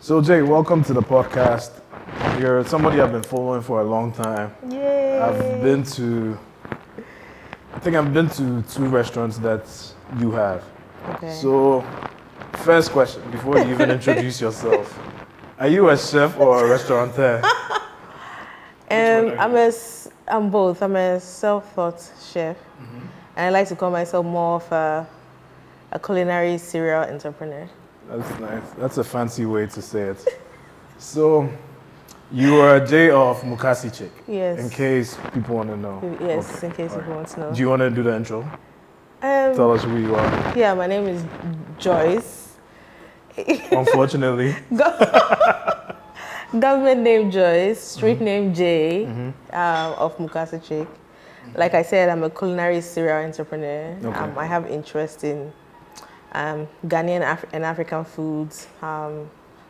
So Jay, welcome to the podcast. You're somebody I've been following for a long time. Yay! I think I've been to two restaurants that you have. Okay. So, first question, before you even introduce yourself, are you a chef or a restaurateur? I'm both. I'm a self-taught chef, and I like to call myself more of a culinary serial entrepreneur. That's nice. That's a fancy way to say it. So, you are Jay of MukaseChic. Yes. In case people want to know. Yes, Okay. in case people want to know. Do you want to do the intro? Tell us who you are. Yeah, my name is Joyce. Unfortunately. Government name Joyce, street name Jay, of MukaseChic. Like I said, I'm a culinary serial entrepreneur. Okay. I have interest in Ghanaian and African foods,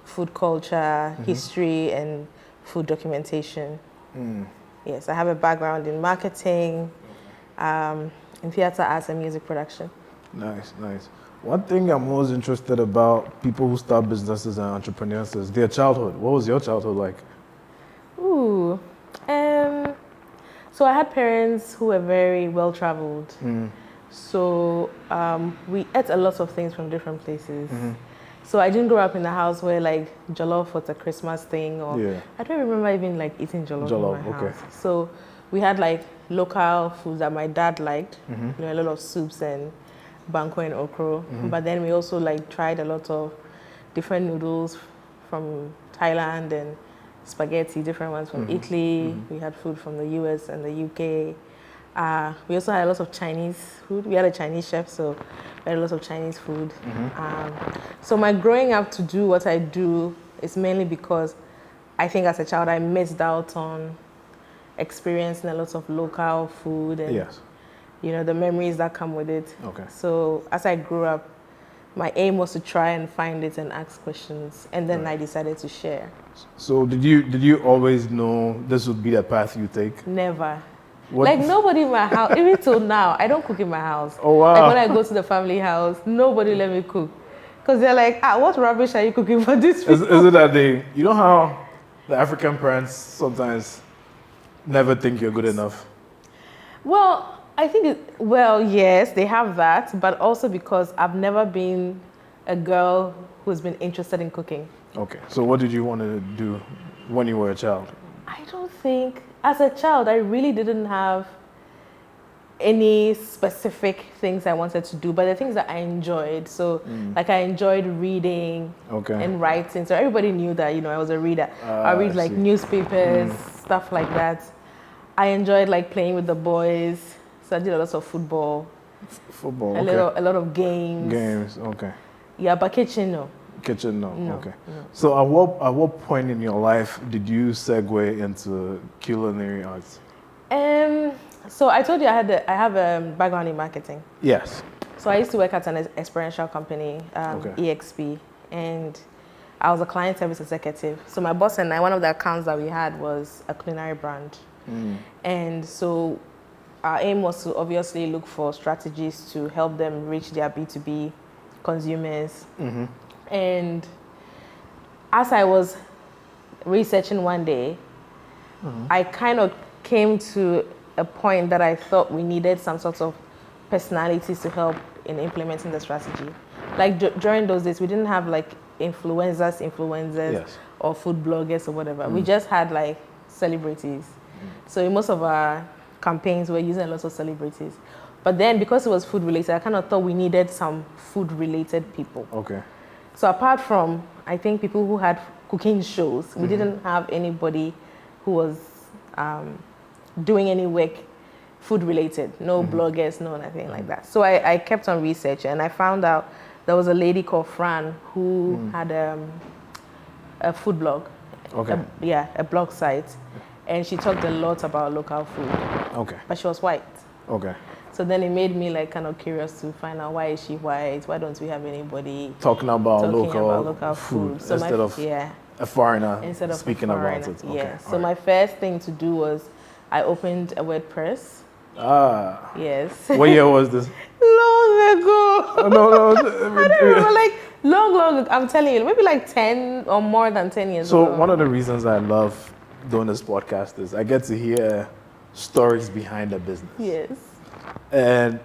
food culture, history, and food documentation. Yes, I have a background in marketing, in theater arts and music production. Nice, nice. One thing I'm most interested about people who start businesses and entrepreneurs is their childhood. What was your childhood like? Ooh, so I had parents who were very well traveled. So we ate a lot of things from different places. So I didn't grow up in a house where like jollof was a Christmas thing, or I don't remember even like eating jollof in my house. So we had like local foods that my dad liked, you know, a lot of soups and banko and okro. But then we also like tried a lot of different noodles from Thailand and spaghetti, different ones from Italy. We had food from the US and the UK. We also had a lot of Chinese food. We had a Chinese chef, so we had a lot of Chinese food. So my growing up to do what I do is mainly because I think as a child I missed out on experiencing a lot of local food and you know the memories that come with it. So as I grew up, my aim was to try and find it and ask questions, and then I decided to share. So did you always know this would be the path you take? Never. What? Like nobody in my house, even till now, I don't cook in my house. Oh wow! Like when I go to the family house, nobody let me cook, because they're like, what rubbish are you cooking for this people? Is it that you know how the African parents sometimes never think you're good enough? Well, I think yes, they have that, but also because I've never been a girl who's been interested in cooking. Okay, so what did you want to do when you were a child? I don't think, as a child, I really didn't have any specific things I wanted to do, but the things that I enjoyed. So, like I enjoyed reading and writing. So everybody knew that, you know, I was a reader. I read like newspapers, stuff like that. I enjoyed like playing with the boys. So I did a lot of football. A lot of games. Yeah, but kitchen, no. Okay. So at what point in your life did you segue into culinary arts? So I told you I have a background in marketing. Yes. So I used to work at an experiential company, EXP, and I was a client service executive. So my boss and I, one of the accounts that we had was a culinary brand. And so our aim was to obviously look for strategies to help them reach their B2B consumers. And as I was researching one day, I kind of came to a point that I thought we needed some sort of personalities to help in implementing the strategy. Like during those days, we didn't have like influencers, or food bloggers or whatever. We just had like celebrities. So in most of our campaigns, we're using a lot of celebrities. But then because it was food related, I kind of thought we needed some food related people. So apart from, I think, people who had cooking shows, we didn't have anybody who was doing any work food related. No bloggers, no nothing like that. So I kept on researching, and I found out there was a lady called Fran who had a food blog. A blog site. And she talked a lot about local food. But she was white. So then it made me like kind of curious to find out, why is she white? Why don't we have anybody talking about local food? So instead of a foreigner speaking about it. So my first thing to do was I opened a WordPress. Yes. What year was this? Long ago. No. I don't remember, like Long, I'm telling you, maybe like 10 or more than 10 years ago. So one of the reasons I love doing this podcast is I get to hear stories behind the business. Yes. And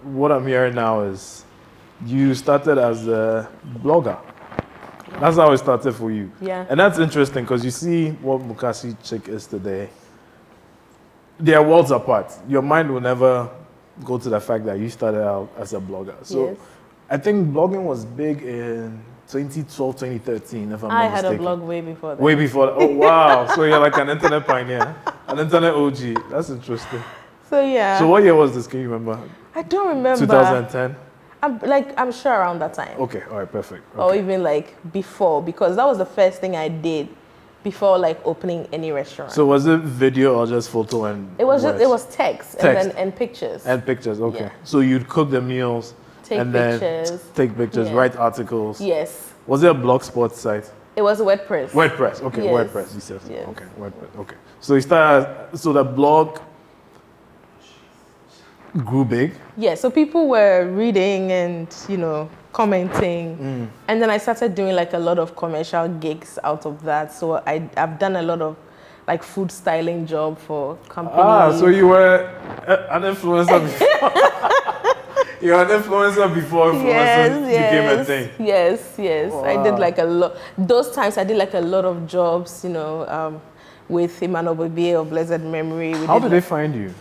what I'm hearing now is you started as a blogger. That's how it started for you. Yeah. And that's interesting because you see what MukaseChic is today. They are worlds apart. Your mind will never go to the fact that you started out as a blogger. So Yes. I think blogging was big in 2012, 2013, if I'm not I mistaken. had a blog way before that. Way before. Oh, wow. So you're like an internet pioneer, an internet OG. That's interesting. So yeah. So what year was this? Can you remember? I don't remember. 2010? I'm sure around that time. Okay, all right, perfect. Okay. Or even like before, because that was the first thing I did before like opening any restaurant. So was it video or just photo and it was words? just, it was text. And pictures. And pictures, okay. Yeah. So you'd cook the meals Take and pictures. then take pictures, Yeah. write articles. Yes. Was it a blogspot site? It was a WordPress. WordPress, okay, Yes. WordPress, you said. Yes. Okay, WordPress, okay. So you started, so the blog grew big? Yeah, so people were reading and, commenting. And then I started doing like a lot of commercial gigs out of that. So I've done a lot of like food styling job for companies. Ah, so you were an influencer before. You were an influencer before influencers became a thing. Yes. Wow. I did like a lot. Those times I did like a lot of jobs, with Emmanuel Bobie of blessed memory. How did they find you?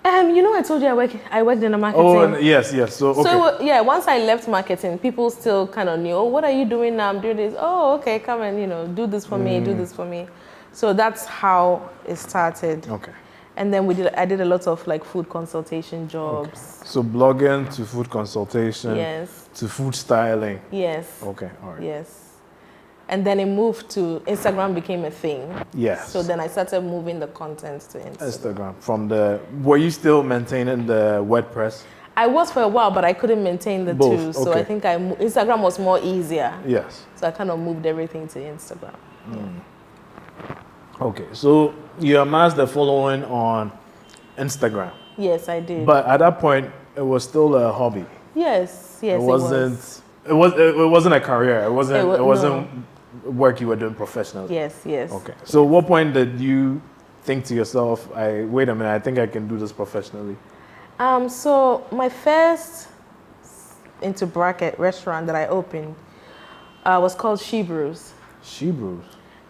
I told you I worked in the marketing. Oh, and yes. So, okay. So, once I left marketing, people still kind of knew, oh, what are you doing now? I'm doing this. Oh, okay, come and, do this for me, do this for me. So that's how it started. Okay. And then I did a lot of like food consultation jobs. Okay. So blogging to food consultation. Yes. To food styling. Yes. Okay, all right. Yes. And then it moved to Instagram became a thing. Yes. So then I started moving the content to Instagram. Were you still maintaining the WordPress? I was for a while, but I couldn't maintain the Both, two. So okay. I think Instagram was more easier. Yes. So I kind of moved everything to Instagram. Okay, so you amassed the following on Instagram. Yes, I did. But at that point, it was still a hobby. Yes, it wasn't. It wasn't a career. It wasn't work you were doing professionally. Yes. Okay. So what point did you think to yourself, wait a minute, I think I can do this professionally? So my first into bracket restaurant that I opened was called She Brews. She Brews.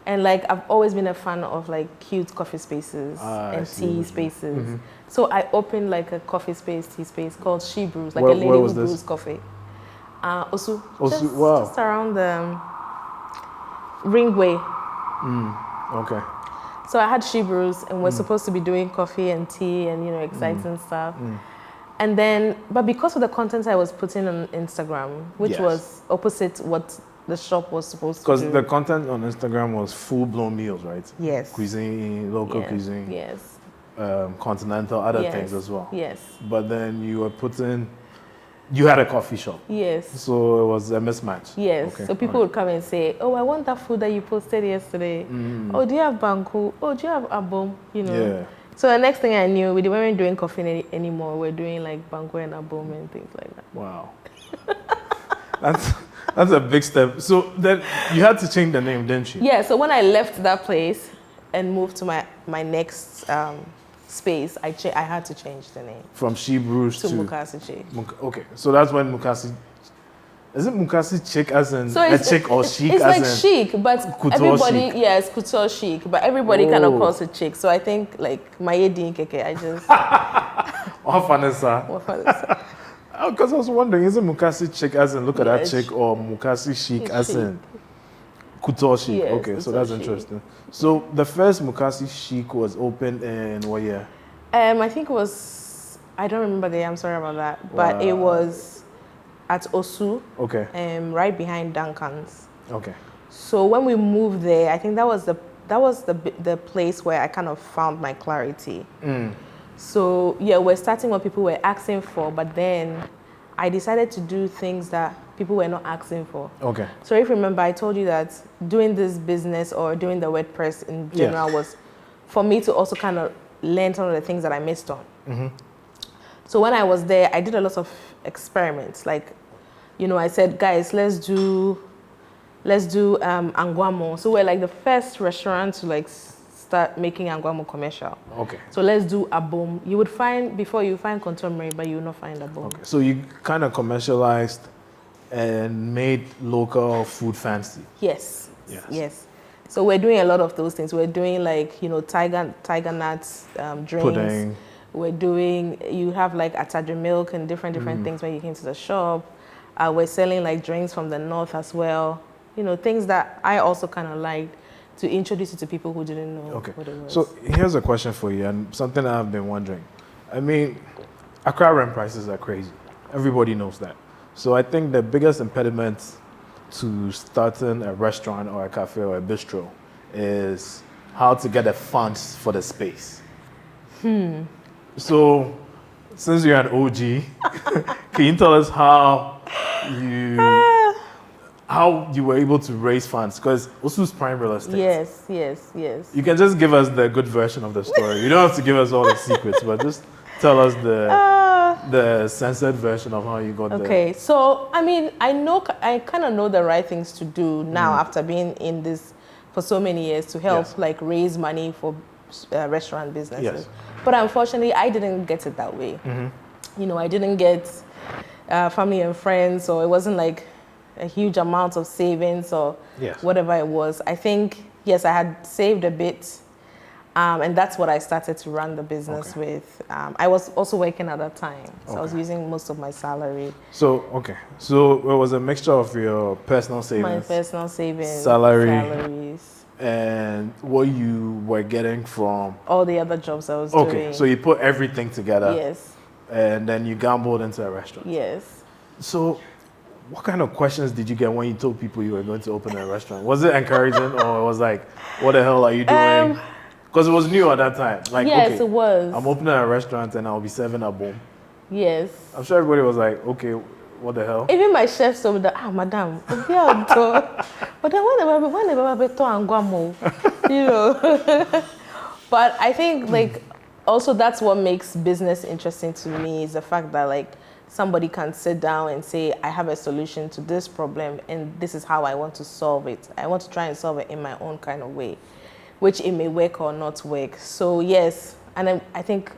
And like I've always been a fan of like cute coffee spaces and tea spaces. Mm-hmm. So I opened like a coffee space, tea space called She Brews, like a lady who brews coffee. Osu. Wow. Just around the Ringway. Okay. So I had She Brews and we're supposed to be doing coffee and tea and exciting stuff. And then, but because of the content I was putting on Instagram, which was opposite what the shop was supposed to do. Because the content on Instagram was full-blown meals, right? Yes. Cuisine, local cuisine. Yes. Continental, other things as well. Yes. But then you had a coffee shop. Yes. So it was a mismatch. Yes. Okay. So people would come and say, oh, I want that food that you posted yesterday. Oh, do you have banku? Oh, do you have abom? Yeah. So the next thing I knew, we weren't doing coffee anymore. We're doing like banku and abom and things like that. Wow. That's a big step. So then you had to change the name, didn't you? Yeah. So when I left that place and moved to my next space, I had to change the name. From She Brews to MukaseChic. Okay. So that's when is it MukaseChic as in a chick or chic it's as like in chic, but everybody, chic. Yes, couture chic, but everybody kind of calls it chic. So I think like my keke, I just. What fun is that? Because I was wondering, is it MukaseChic as in look at that chick or MukaseChic as in couture chic? Yes, okay, so that's interesting. So the first MukaseChic was opened in what year? I think it was, I don't remember the year, I'm sorry about that, but it was at Osu. Okay. Right behind Duncan's. Okay. So when we moved there, I think that was the place where I kind of found my clarity. So we're starting what people were asking for, but then I decided to do things that people were not asking for. Okay. So if you remember, I told you that doing this business or doing the WordPress in general was for me to also kind of learn some of the things that I missed on. So when I was there, I did a lot of experiments. Like I said, guys, let's do Anguamo. So we're like the first restaurant to like start making Anguamo commercial. Okay. So let's do Abom. You would find contemporary, but you will not find Abom. Okay. So you kind of commercialized and made local food fancy. Yes. Yes. So we're doing a lot of those things. We're doing like, tiger nuts, drinks. Pudding. We're doing, you have like atadre milk and different things when you came to the shop. We're selling like drinks from the north as well. Things that I also kind of liked to introduce it to people who didn't know what it was. So here's a question for you, and something I've been wondering. I mean, Accra rent prices are crazy. Everybody knows that. So I think the biggest impediment to starting a restaurant or a cafe or a bistro is how to get the funds for the space. So since you're an OG, can you tell us how you were able to raise funds? Because Osu's prime real estate. Yes. You can just give us the good version of the story. You don't have to give us all the secrets, but just tell us the censored version of how you got there. Okay, so I mean, I kind of know the right things to do now after being in this for so many years to help like raise money for restaurant businesses. Yes. But unfortunately, I didn't get it that way. I didn't get family and friends, so it wasn't like a huge amount of savings or whatever it was. I think, yes, I had saved a bit, and that's what I started to run the business with. I was also working at that time, so I was using most of my salary. So it was a mixture of your personal savings, my personal savings, salaries, and what you were getting from all the other jobs I was doing. Okay, so you put everything together. Yes. And then you gambled into a restaurant. Yes. So what kind of questions did you get when you told people you were going to open a restaurant? Was it encouraging, or it was like, what the hell are you doing? Because it was new at that time. Like, yes, it was. I'm opening a restaurant and I'll be serving Abom. Yes. I'm sure everybody was like, okay, what the hell? Even my chef told me that, madam, but then whenever Anguamo, But I think like also that's what makes business interesting to me, is the fact that like somebody can sit down and say, I have a solution to this problem and this is how I want to solve it. I want to try and solve it in my own kind of way, which it may work or not work. So yes, and I think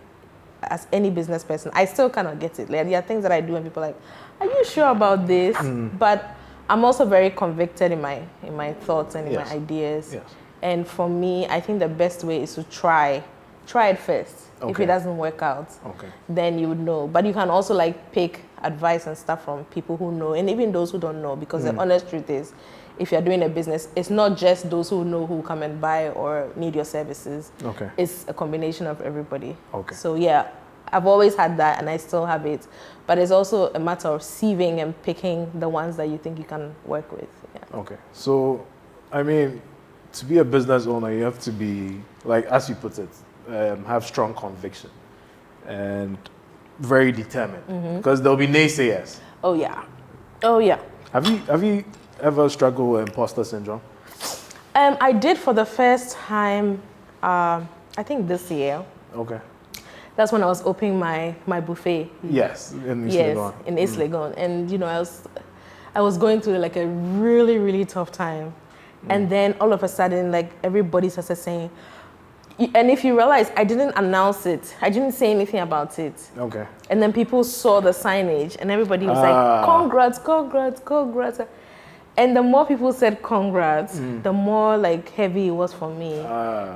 as any business person, I still kind of get it. Like, there are things that I do and people are like, are you sure about this? But I'm also very convicted in my thoughts and in my ideas. Yes. And for me, I think the best way is to try it first. If it doesn't work out, then you would know. But you can also like pick advice and stuff from people who know, and even those who don't know, because the honest truth is, if you're doing a business, it's not just those who know who come and buy or need your services. It's a combination of everybody. So yeah, I've always had that and I still have it. But it's also a matter of sieving and picking the ones that you think you can work with. So, I mean, to be a business owner, you have to be, like, as you put it, have strong conviction and very determined, because there'll be naysayers. Oh yeah. Have you ever struggled with imposter syndrome? I did for the first time, I think this year. That's when I was opening my buffet. Yes, in East Legon. In East Legon. And I was going through like a really, really tough time. And then all of a sudden, like everybody started saying, and if you realize, I didn't announce it. I didn't say anything about it. And then people saw the signage and everybody was like, congrats. And the more people said congrats, the more like heavy it was for me.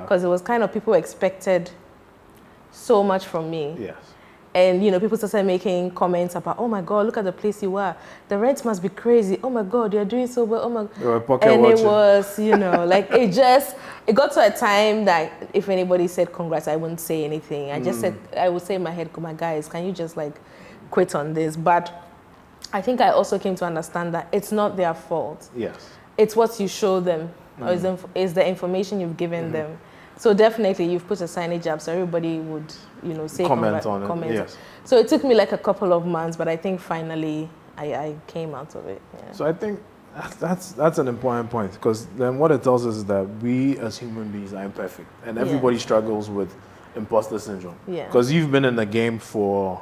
Because it was kind of, people expected so much from me. And people started making comments about, oh my God, look at the place you are. The rent must be crazy. Oh my God, you're doing so well. Oh my God. And it was, like it got to a time that if anybody said congrats, I wouldn't say anything. I just said, I would say in my head, come on guys, can you just like quit on this? But I think I also came to understand that it's not their fault. It's what you show them, or is the information you've given them. So definitely you've put a signage up so everybody would, say comment on it. So it took me like a couple of months, but I think finally I came out of it. So I think that's an important point, because then what it tells us is that we as human beings are imperfect, and everybody struggles with imposter syndrome. Because you've been in the game for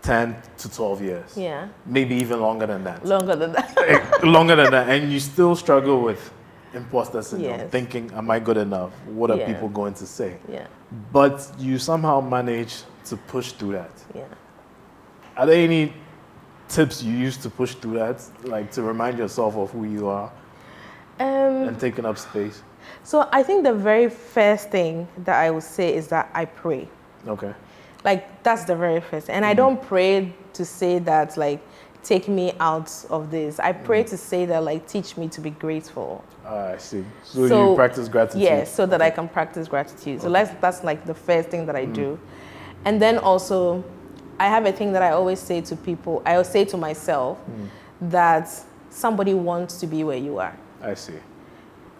10 to 12 years. Yeah. Maybe even longer than that. Longer than that. Longer than that. And you still struggle with imposter syndrome, Yes. thinking, am I good enough? What are Yeah. people going to say? Yeah. But you somehow manage to push through that. Yeah. Are there any tips you use to push through that, like to remind yourself of who you are and taking up space? So I think the very first thing that I would say is that I pray. Okay. Like, that's the very first. And I don't pray to say that, like, take me out of this. I pray to say that, like, teach me to be grateful. I see. So you practice gratitude? Yes, so that I can practice gratitude. So that's like the first thing that I do. And then also, I have a thing that I always say to people, I always say to myself, that somebody wants to be where you are. I see.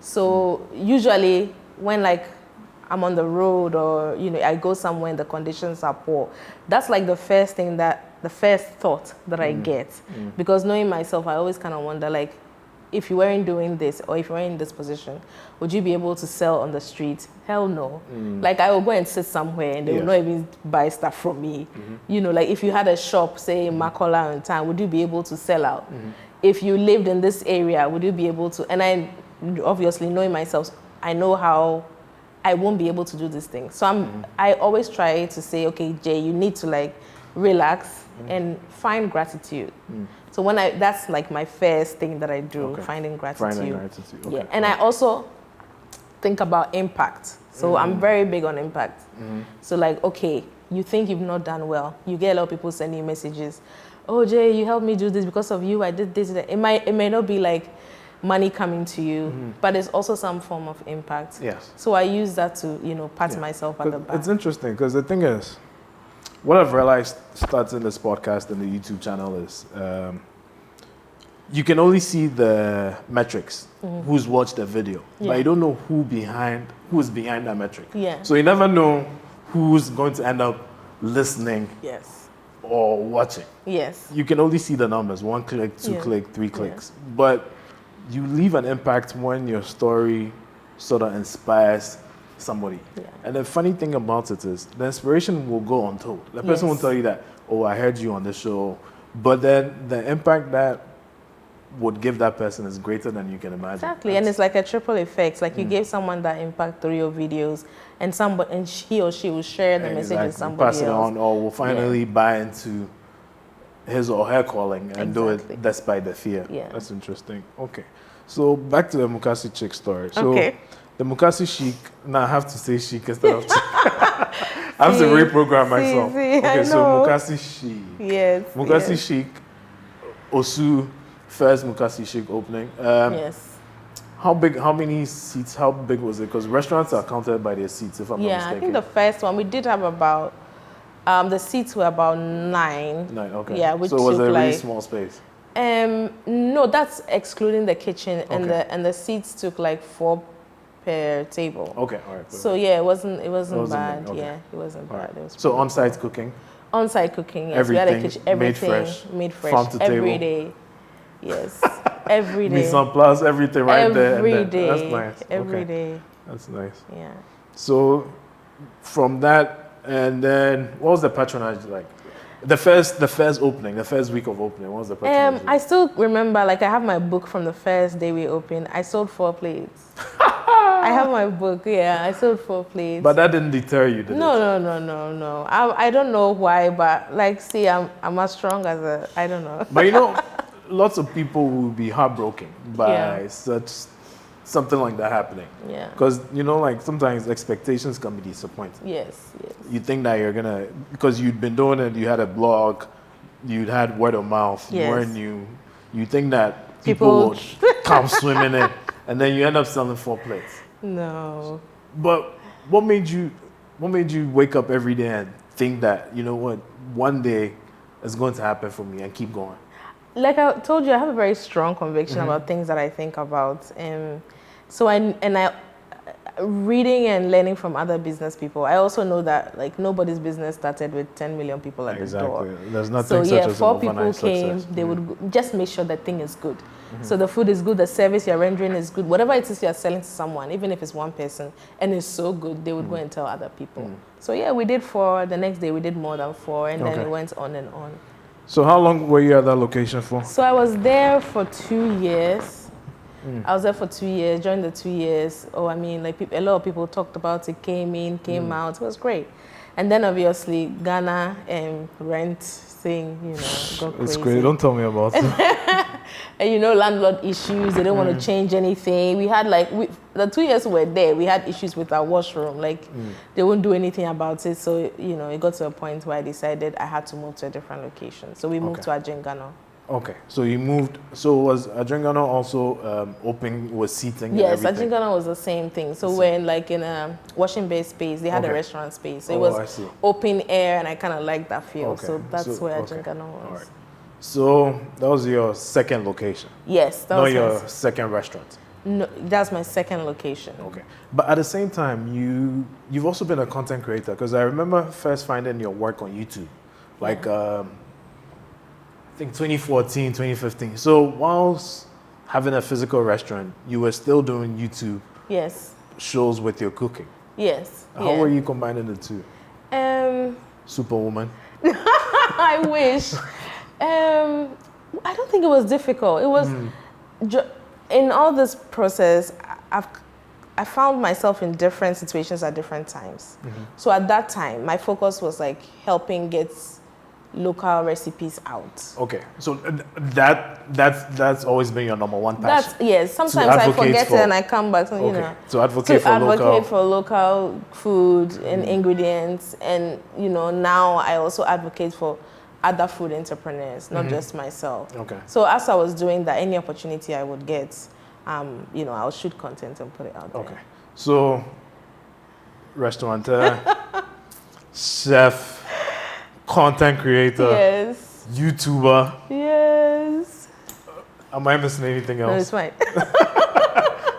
So usually when, like, I'm on the road or, you know, I go somewhere and the conditions are poor, that's like the first thought that I get. Because knowing myself, I always kind of wonder, like, if you weren't doing this or if you weren't in this position, would you be able to sell on the street? Hell no. Like, I will go and sit somewhere and they will not even buy stuff from me. You know, like, if you had a shop, say in Makola in town, would you be able to sell out? If you lived in this area, would you be able to? And I, obviously, knowing myself, I know how I won't be able to do these things. So I always try to say, okay, Jay, you need to, like, relax and find gratitude. So that's like my first thing that I do, finding gratitude. Finding gratitude. Okay. Yeah. And I also think about impact. So I'm very big on impact. So, like, okay, you think you've not done well. You get a lot of people sending you messages. Oh, Jay, you helped me do this because of you. I did this. It may not be like money coming to you, but it's also some form of impact. Yes. So I use that to, you know, pat myself at the back. It's interesting because the thing is, what I've realized starting this podcast and the YouTube channel is you can only see the metrics, who's watched the video, but you don't know who's behind that metric. Yeah. So you never know who's going to end up listening Yes. or watching. Yes. You can only see the numbers, 1 click, 2 click, 3 clicks. But you leave an impact when your story sort of inspires somebody. Yeah. And the funny thing about it is the inspiration will go untold. The person will tell you that, oh, I heard you on the show. But then the impact that would give that person is greater than you can imagine. Exactly. And it's like a triple effect. Like, you gave someone that impact through your videos, and he or she will share the message with somebody pass it on, or will finally buy into his or her calling and do it despite the fear. Yeah. That's interesting. Okay. So back to the MukaseChic story. So the MukaseChic, now I have to say chic instead of chic. I have to reprogram myself. Okay, so MukaseChic. Yes. MukaseChic, Osu, first MukaseChic opening. Yes. How big, how many seats, how big was it? Because restaurants are counted by their seats, if I'm not mistaken. Yeah, I think the first one, we did have about, the seats were about 9. 9, okay. Yeah, which so it was took a really like, small space? No, that's excluding the kitchen, and the seats took like 4 per table. Okay, all right. So yeah, it wasn't bad. Okay. Yeah, it wasn't bad. It was so on-site cooking? On-site cooking, yes. Everything, we had a kitchen, everything made fresh, farm to every table. day. Yes, every day. Mise en place, everything right there. Every day. That's nice. Every day. That's nice. Yeah. So from that, and then what was the patronage like? The first opening, the first week of opening, what was the patronage like? I still remember, like, I have my book from the first day we opened. I sold 4 plates. I have my book, yeah. I sold 4 plates. But that didn't deter you, did it? No. I don't know why, but, like, see, I'm as strong as I don't know. But you know, lots of people will be heartbroken by something like that happening. Yeah. Because, you know, like, sometimes expectations can be disappointing. Yes. You think that you're going to, because you'd been doing it, you had a blog, you'd had word of mouth, you weren't new. You think that people would come swimming in, and then you end up selling 4 plates. No. But what made you wake up every day and think that, you know what, one day it's going to happen for me, and keep going? Like I told you, I have a very strong conviction about things that I think about. So I Reading and learning from other business people. I also know that like nobody's business started with 10 million people at the door. There's nothing such as 4 people came, success. They would just make sure the thing is good. So the food is good, the service you're rendering is good. Whatever it is you're selling to someone, even if it's one person, and it's so good, they would go and tell other people. So yeah, we did 4. The next day we did more than 4, and then it went on and on. So how long were you at that location for? So I was there for 2 years. I was there for 2 years. During the 2 years, a lot of people talked about it, came in, came out. It was great. And then obviously Ghana and rent thing, got crazy. It's great. Don't tell me about it. And landlord issues. They don't want to change anything. We had the 2 years we were there, we had issues with our washroom. They wouldn't do anything about it. So it got to a point where I decided I had to move to a different location. So we moved to Adjengano. Okay, so you moved. So was Adjengano also open with seating? Yes, Adjengano was the same thing. So we're in a washing bay space. They had a restaurant space. So it was open air, and I kind of liked that feel. Okay. So that's where Adjengano was. All right. So that was your second location? Yes, that was your second restaurant? No, that's my second location. Okay, but at the same time, you've also been a content creator, because I remember first finding your work on YouTube, I think 2014, 2015. So whilst having a physical restaurant, you were still doing YouTube shows with your cooking. Yes. How were you combining the two? Superwoman. I wish. I don't think it was difficult. It was in all this process. I found myself in different situations at different times. So at that time, my focus was helping get local recipes out. Okay, so that's always been your number one passion. Sometimes I forget it and I come back to advocate for local food and ingredients, and now I also advocate for other food entrepreneurs, not just myself. Okay. So as I was doing that, any opportunity I would get, I'll shoot content and put it out there. Okay, so restaurateur, chef, content creator, yes, YouTuber, yes. Am I missing anything else? No, it's fine.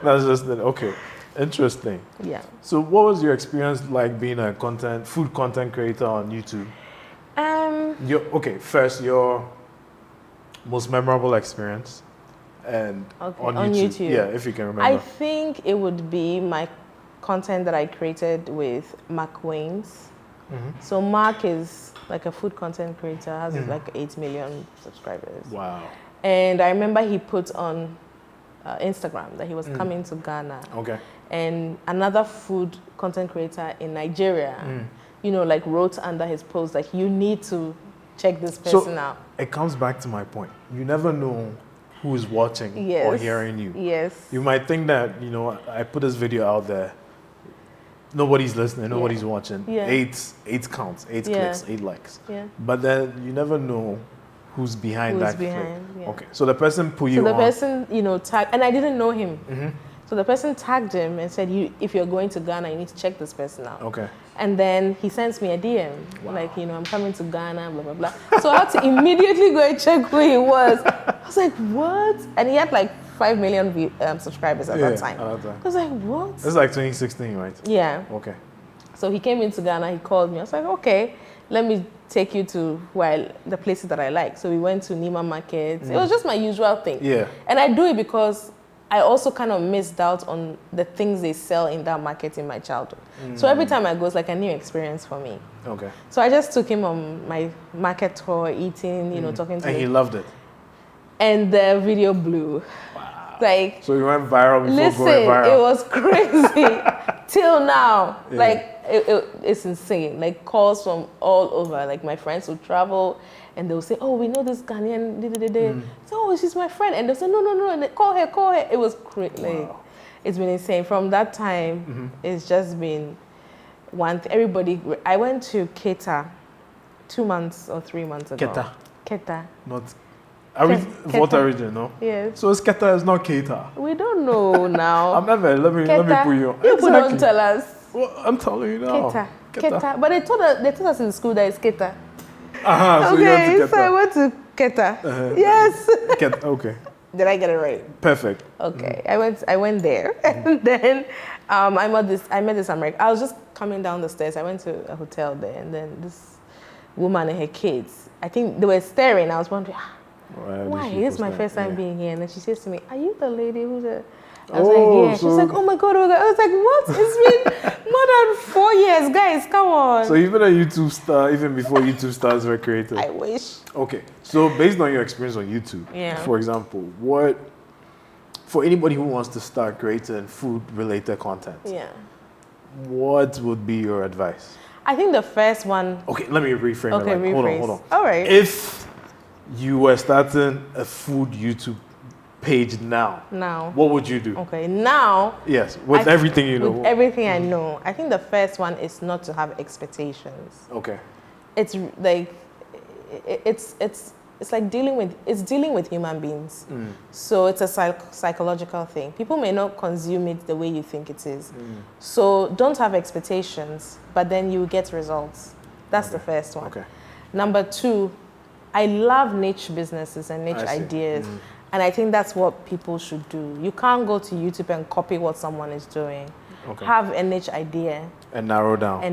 That's just it. Okay, interesting. Yeah. So, what was your experience like being a food content creator on YouTube? First, your most memorable experience, and on YouTube. Yeah, if you can remember. I think it would be my content that I created with Mark Waynes. So Mark is a food content creator, has 8 million subscribers. Wow. And I remember he put on Instagram that he was coming to Ghana. Okay. And another food content creator in Nigeria, wrote under his post you need to check this person out. It comes back to my point. You never know who is watching or hearing you. Yes. You might think that, I put this video out there, nobody's listening, nobody's watching. Yeah. 8 counts, 8 clicks, 8 likes. Yeah. But then you never know who's behind that clip. Yeah. Okay, so the person put you on. So the person, tagged, and I didn't know him. So the person tagged him and said, if you're going to Ghana, you need to check this person out. Okay. And then he sends me a DM, I'm coming to Ghana, blah, blah, blah. So I had to immediately go and check who he was. I was like, what? And he had 5 million subscribers at that time. I was like, what? This is 2016, right? Yeah. Okay. So he came into Ghana, he called me. I was like, okay, let me take you to the places that I like. So we went to Nima Market. It was just my usual thing. Yeah. And I do it because I also kind of missed out on the things they sell in that market in my childhood. So every time I go, it's like a new experience for me. Okay. So I just took him on my market tour, eating, talking to him. And he loved it. And the video blew. Wow. So you went viral before going viral. It was crazy. Till now. It's insane. Calls from all over. My friends would travel and they'll say, oh, we know this Ghanaian. So, oh, she's my friend. And they'll say, no. And call her. It was crazy. Wow. It's been insane. From that time, it's just been one thing. Everybody, I went to Keta 2 months or 3 months ago. Keta. Not. What origin, no? Yes. So it's Keta, it's not Keta. We don't know now. I'm never. Let me put you on. You don't tell us. Well, I'm telling you now. Keta. But they told us in school that it's Keta. So you went to Keta. So I went to Keta. Yes. Keta, okay. Did I get it right? Perfect. Okay, I went there, and then I met this American. I was just coming down the stairs. I went to a hotel there, and then this woman and her kids. I think they were staring. I was wondering, why? This is my first time being here. And then she says to me, "Are you the lady who's a?" I was like, yeah. She's like, oh my god. I was like, what? It's been more than 4 years, guys. Come on. So you've been a YouTube star even before YouTube stars were created. I wish. Okay. So based on your experience on YouTube, for example, for anybody who wants to start creating food-related content, what would be your advice? I think the first one. Okay, let me reframe it. Rephrase. Hold on. All right. If you were starting a food YouTube page now, what would you do? Okay, now. Yes, with everything you know. With everything I know, I think the first one is not to have expectations. Okay. It's like it's like dealing with human beings. So it's a psychological thing. People may not consume it the way you think it is. So don't have expectations, but then you get results. That's the first one. Okay. Number 2, I love niche businesses and niche ideas. And I think that's what people should do. You can't go to YouTube and copy what someone is doing. Okay. Have a niche idea. And narrow down.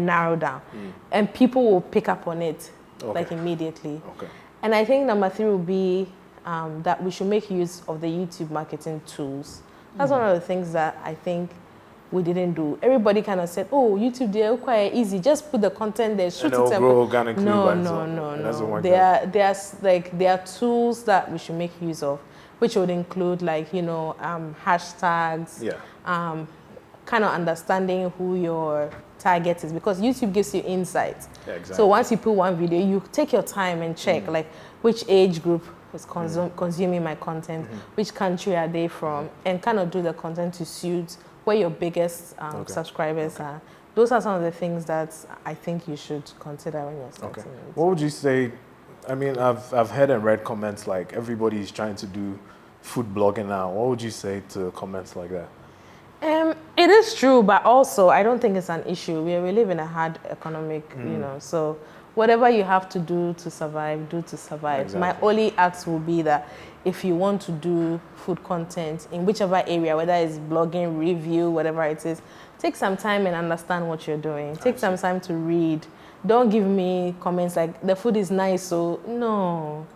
And people will pick up on it like immediately. Okay. And I think number 3 will be that we should make use of the YouTube marketing tools. That's one of the things that I think we didn't do. Everybody kind of said, oh, YouTube, they're quite easy. Just put the content there, shoot it. Grow organically. No. There are tools that we should make use of, which would include hashtags, kind of understanding who your target is, because YouTube gives you insights. Yeah, exactly. So once you put one video, you take your time and check like which age group is consuming my content, which country are they from, and kind of do the content to suit where your biggest subscribers are. Those are some of the things that I think you should consider when you're starting. Okay. What would you say? I mean, I've heard and read comments like everybody is trying to do food blogging now. What would you say to comments like that? It is true, but also I don't think it's an issue. We live in a hard economic, so whatever you have to do to survive, do to survive. Exactly. My only ask will be that if you want to do food content in whichever area, whether it's blogging, review, whatever it is, take some time and understand what you're doing. Take some time to read. Don't give me comments like the food is nice, so no.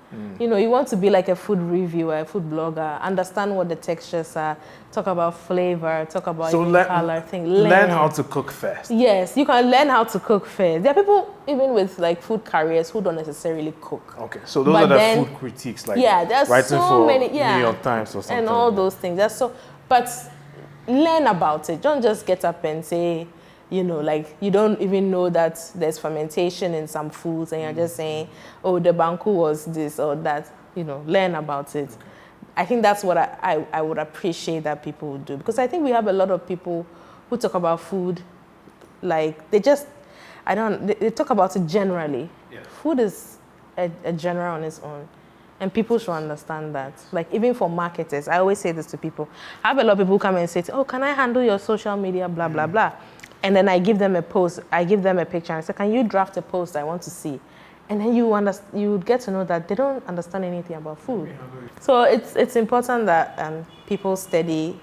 You want to be like a food reviewer, a food blogger, understand what the textures are, talk about flavor, talk about color thing. Learn how to cook first. Yes, you can learn how to cook first. There are people even with like food careers who don't necessarily cook. Okay, so those are the food critiques, like there's writing so for many, New York Times or something. And all those things. But learn about it. Don't just get up and say, you don't even know that there's fermentation in some foods and you're just saying, oh, the banku was this or that. Learn about it. Okay. I think that's what I would appreciate that people would do, because I think we have a lot of people who talk about food like they talk about it generally. Yeah. Food is a genre on its own. And people should understand that. Like, even for marketers, I always say this to people. I have a lot of people who come and say, oh, can I handle your social media, blah, blah, blah. And then I give them a post, I give them a picture, and I say, can you draft a post I want to see? And then you get to know that they don't understand anything about food. So it's important that people study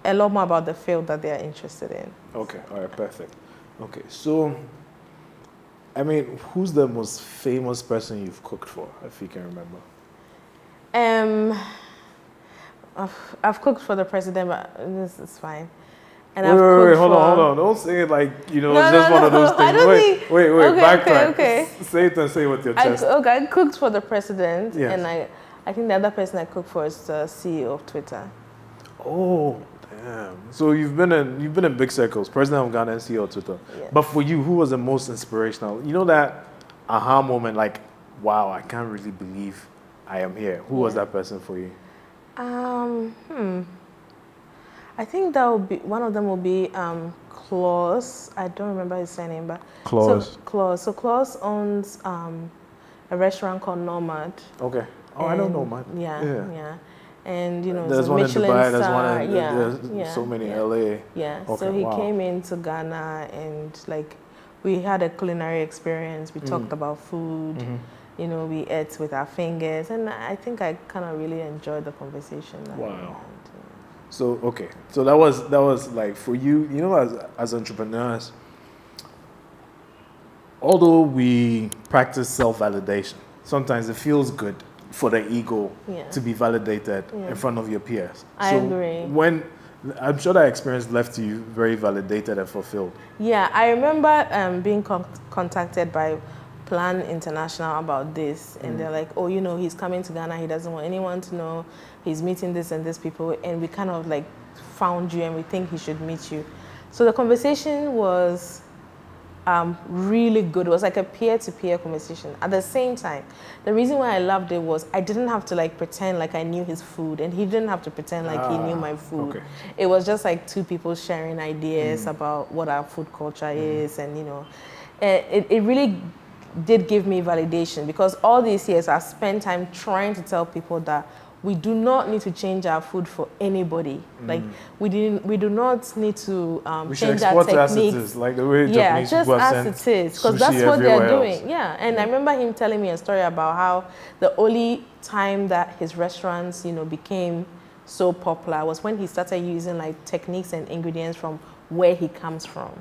a lot more about the field that they are interested in. Okay, all right, perfect. Okay, so, I mean, who's the most famous person you've cooked for, if you can remember? I've cooked for the president, but this is fine. And wait, hold on. Don't say it like, it's just one of those things. Wait, backtrack. Okay. Say it and say it with your chest. I cooked for the president, and I think the other person I cooked for is the CEO of Twitter. Oh, damn. So you've been in big circles, president of Ghana and CEO of Twitter. Yeah. But for you, who was the most inspirational? You know that aha moment, like, wow, I can't really believe I am here. Who was that person for you? I think that will be one of them. Will be Klaus. I don't remember his surname, but Klaus. So Klaus owns a restaurant called Nomad. Okay. Oh, I don't know Nomad. Yeah. And there's one Michelin in Dubai. star. There's so many in LA. Yeah. Okay, so he came into Ghana and we had a culinary experience. We talked about food. You know, we ate with our fingers, and I think I kind of really enjoyed the conversation. Wow. So okay, so that was like for you, you know, as entrepreneurs, although we practice self-validation, sometimes it feels good for the ego to be validated in front of your peers. I agree. When I'm sure that experience left you very validated and fulfilled. Yeah, I remember being contacted by Plan International about this, and they're like, oh, you know, he's coming to Ghana, he doesn't want anyone to know, he's meeting this and this people, and we kind of like found you and we think he should meet you. So the conversation was really good. It was like a peer-to-peer conversation. At the same time, the reason why I loved it was I didn't have to like pretend like I knew his food, and he didn't have to pretend like he knew my food. Okay. It was just like two people sharing ideas about what our food culture is, and you know, it really did give me validation, because all these years I spent time trying to tell people that we do not need to change our food for anybody. Like we do not need to change our techniques. As it is, like the way Japanese just as it is, because that's what they're doing. Yeah, and I remember him telling me a story about how the only time that his restaurants, you know, became so popular was when he started using like techniques and ingredients from where he comes from,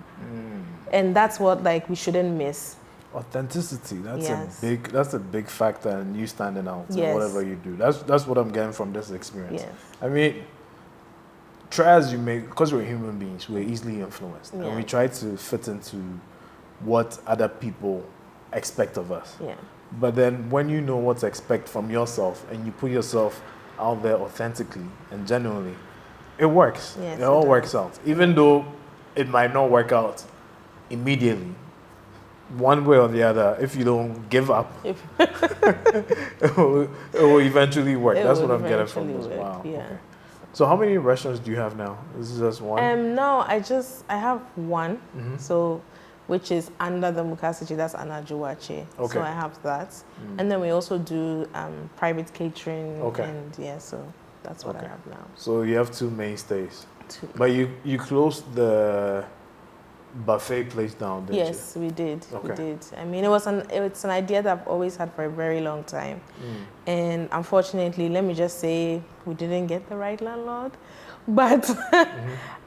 and that's what like we shouldn't miss. Authenticity, that's a big factor in you standing out in whatever you do. That's what I'm getting from this experience. Yes. I mean, try as you may, because we're human beings, we're easily influenced, and we try to fit into what other people expect of us. Yeah. But then when you know what to expect from yourself and you put yourself out there authentically and genuinely, it works. Yes, it all works out. Even though it might not work out immediately, one way or the other, if you don't give up, it will eventually work. That's what I'm getting from this. Wow. Yeah. Okay. So how many restaurants do you have now? Is this just one? No, I have one. So, which is under the MukaseChic, that's Anajuwache. Okay. So I have that. And then we also do private catering. Okay. And so that's what I have now. So you have two mainstays. But you closed the buffet place down, didn't you? Yes, we did. Okay. We did. I mean, it's an idea that I've always had for a very long time. And unfortunately, let me just say, we didn't get the right landlord. But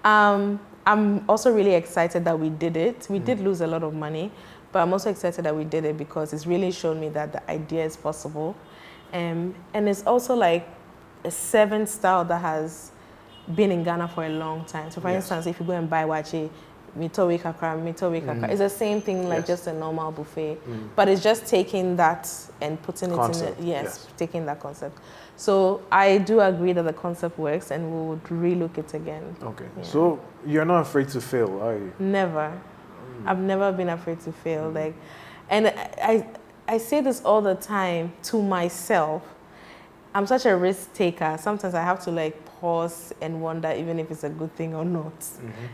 I'm also really excited that we did it. We did lose a lot of money, but I'm also excited that we did it because it's really shown me that the idea is possible. And it's also like a servant style that has been in Ghana for a long time. So for instance, if you go and buy wache, mitowe kakra. It's the same thing like just a normal buffet, but it's just taking that and putting it in it. Taking that concept. So I do agree that the concept works, and we would relook it again. Okay. Yeah. So you're not afraid to fail, are you? Never. I've never been afraid to fail. And I say this all the time to myself. I'm such a risk taker. Sometimes I have to pause and wonder even if it's a good thing or not.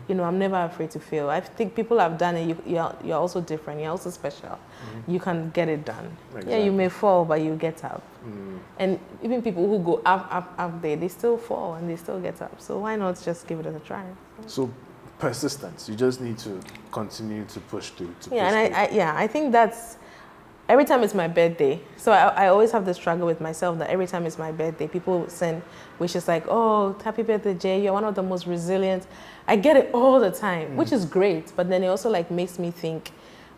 You know, I'm never afraid to fail. I think people have done it. You're also different. You're also special. You can get it done. Exactly. Yeah, you may fall, but you get up. And even people who go up there, they still fall and they still get up. So why not just give it a try? So persistence. You just need to continue to push through. I think that's. Every time it's my birthday, so I always have the struggle with myself that every time it's my birthday, people send wishes like, oh, happy birthday, Jay, you're one of the most resilient. I get it all the time, which is great, but then it also makes me think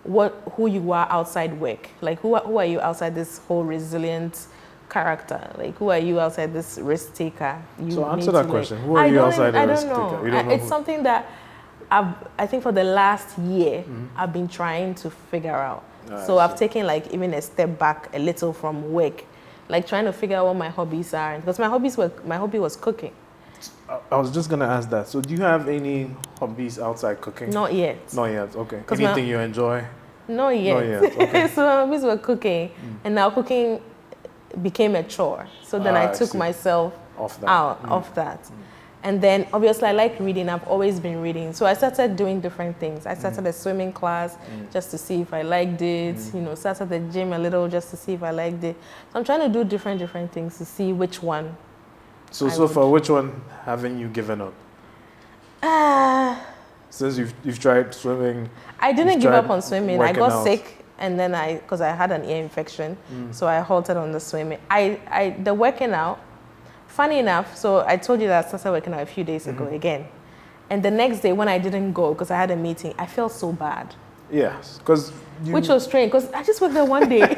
who you are outside work. Who are you outside this whole resilient character? Who are you outside this risk taker? So answer that question. Who are you outside the risk taker? You don't know it's something that I think for the last year, I've been trying to figure out. So I've taken even a step back a little from work, trying to figure out what my hobbies are, because my hobby was cooking. I was just gonna ask that. So do you have any hobbies outside cooking? Not yet. Not yet. Okay. Anything you enjoy? Not yet. Not yet. Okay. So my hobbies were cooking, and now cooking became a chore. So then I took myself off that. And then, obviously, I like reading. I've always been reading. So I started doing different things. I started a swimming class just to see if I liked it. Started the gym a little just to see if I liked it. So I'm trying to do different things to see which one. So far, which one haven't you given up? Since you've tried swimming. I didn't give up on swimming. I got sick And then because I had an ear infection, so I halted on the swimming. The working out, funny enough, so I told you that I started working out a few days ago again. And the next day when I didn't go, because I had a meeting, I felt so bad. Yes, because which was strange, because I just worked there one day.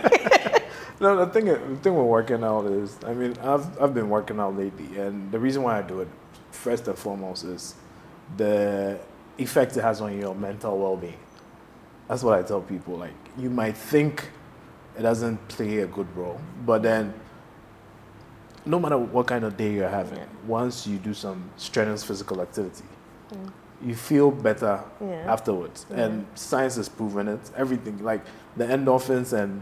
No, the thing with working out is, I mean, I've been working out lately, and the reason why I do it, first and foremost, is the effect it has on your mental well-being. That's what I tell people. Like, you might think it doesn't play a good role, but then no matter what kind of day you're having, once you do some strenuous physical activity, you feel better afterwards. And science has proven it. Everything, like the endorphins and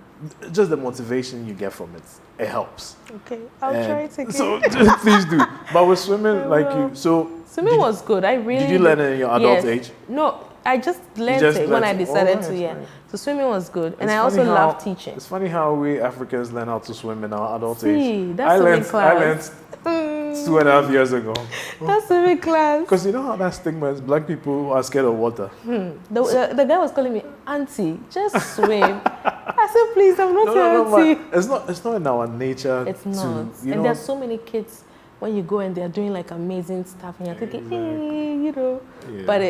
just the motivation you get from it, it helps. Okay, I'll try it again. So please do. But with swimming, swimming was good. Did you learn it in your adult age? No, I just learned it when I decided to. Right. So swimming was good, and I also love teaching. It's funny how we Africans learn how to swim in our adult age. That's swimming class. I learned 2.5 years ago. That's swimming class. Because you know how that stigma is, black people are scared of water. The guy was calling me, auntie, just swim. I said, please, I'm not your auntie. It's not in our nature. It's not. And there's so many kids when you go and they're doing like amazing stuff and you're thinking, hey, you know. Yeah. But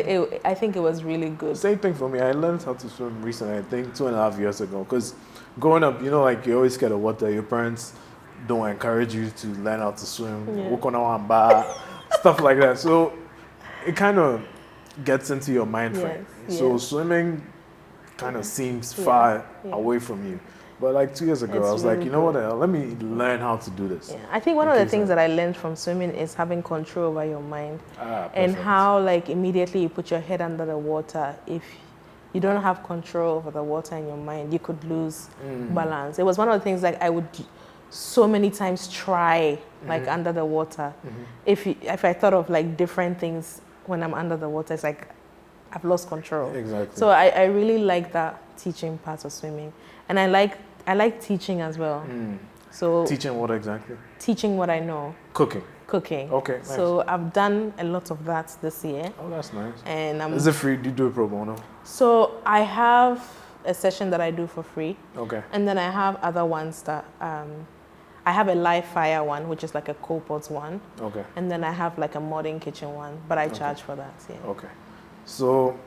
I think it was really good. Same thing for me. I learned how to swim recently, I think 2.5 years ago. Because growing up, you know, like you're always scared of water. Your parents don't encourage you to learn how to swim, walk on a bar, stuff like that. So it kind of gets into your mind frame. So swimming kind of seems far away from you. But like 2 years ago, I was really like, you know what, let me learn how to do this. Yeah. I think one of the things that I learned from swimming is having control over your mind. And how like immediately you put your head under the water, if you don't have control over the water in your mind, you could lose balance. It was one of the things like I would so many times try like under the water. If I thought of like different things when I'm under the water, it's like I've lost control. Exactly. So I really like that teaching part of swimming. And I like teaching as well. So teaching what exactly? Teaching what I know. Cooking. Okay. Nice. So I've done a lot of that this year. Oh, that's nice. And is it free? Do you do it pro bono? So I have a session that I do for free. Okay. And then I have other ones that I have a live fire one, which is like a coal pot one. Okay. And then I have like a modern kitchen one, but I charge for that. Yeah. Okay. So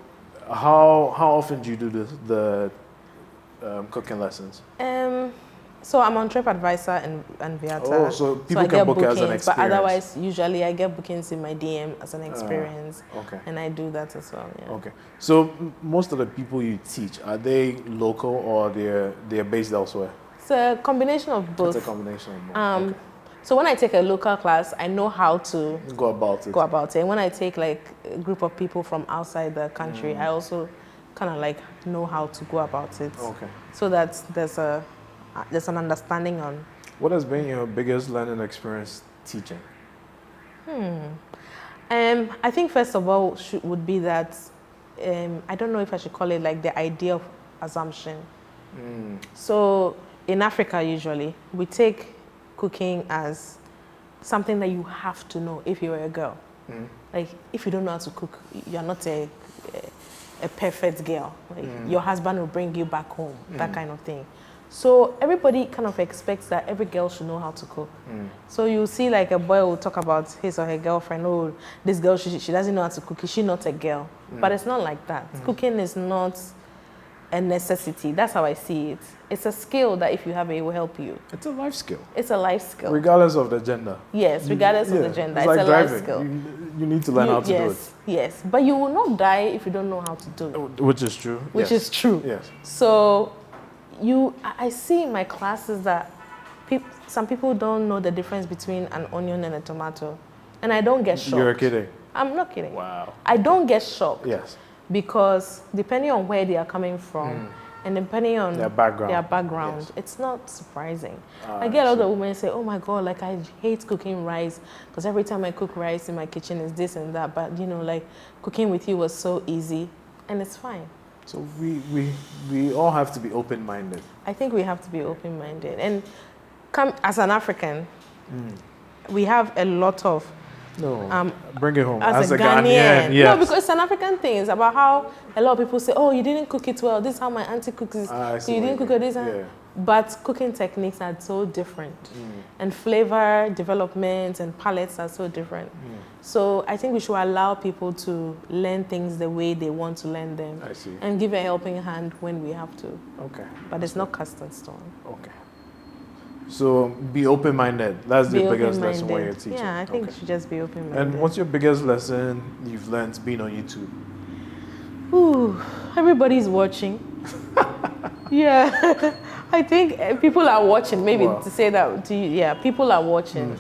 how often do you do the cooking lessons? So I'm on TripAdvisor and Viata. Oh, so people can book as an experience. But otherwise, usually I get bookings in my DM as an experience. Okay. And I do that as well. Yeah. Okay. So most of the people you teach, are they local or they're based elsewhere? It's a combination of both. It's a combination of both. Okay. So when I take a local class, I know how to go about it. And when I take like a group of people from outside the country, I also kind of like know how to go about it. Okay. So that there's an understanding on. What has been your biggest learning experience teaching? I think first of all would be that I don't know if I should call it like the idea of assumption. So in Africa, usually we take cooking as something that you have to know if you're a girl. Like if you don't know how to cook, you're not a perfect girl. Like your husband will bring you back home, that kind of thing. So everybody kind of expects that every girl should know how to cook. So you see like a boy will talk about his or her girlfriend, oh, this girl, she doesn't know how to cook. Is she not a girl? But it's not like that. Cooking is not a necessity. That's how I see it. It's a skill that if you have it will help you. It's a life skill. It's a life skill. Regardless of the gender. Yes, regardless of the gender. It's like a driving. Life skill. You need to learn how to do it. Yes, but you will not die if you don't know how to do it. Which is true. Which is true. Yes. So I see in my classes that some people don't know the difference between an onion and a tomato. And I don't get shocked. You're kidding. I'm not kidding. Wow. I don't get shocked. Yes. Because depending on where they are coming from and depending on their background, yes. It's not surprising. I get a lot of women say, oh my God, like I hate cooking rice because every time I cook rice in my kitchen is this and that. But you know, like cooking with you was so easy and it's fine. So we all have to be open-minded. I think we have to be open-minded. And as an African, we have a lot of No, bring it home. As a Ghanaian. Yes. No, because it's an African thing. It's about how a lot of people say, oh, you didn't cook it well. This is how my auntie cooks it. So you didn't cook it this. Yeah. But cooking techniques are so different. And flavor development and palettes are so different. So I think we should allow people to learn things the way they want to learn them. I see. And give a helping hand when we have to. Okay. But it's not cast in stone. Okay. So be open-minded. That's the biggest lesson what you're teaching. Yeah, I think you should just be open-minded. And what's your biggest lesson you've learned being on YouTube? Ooh, everybody's watching. Yeah, I think people are watching. Maybe to say that to you, yeah, people are watching.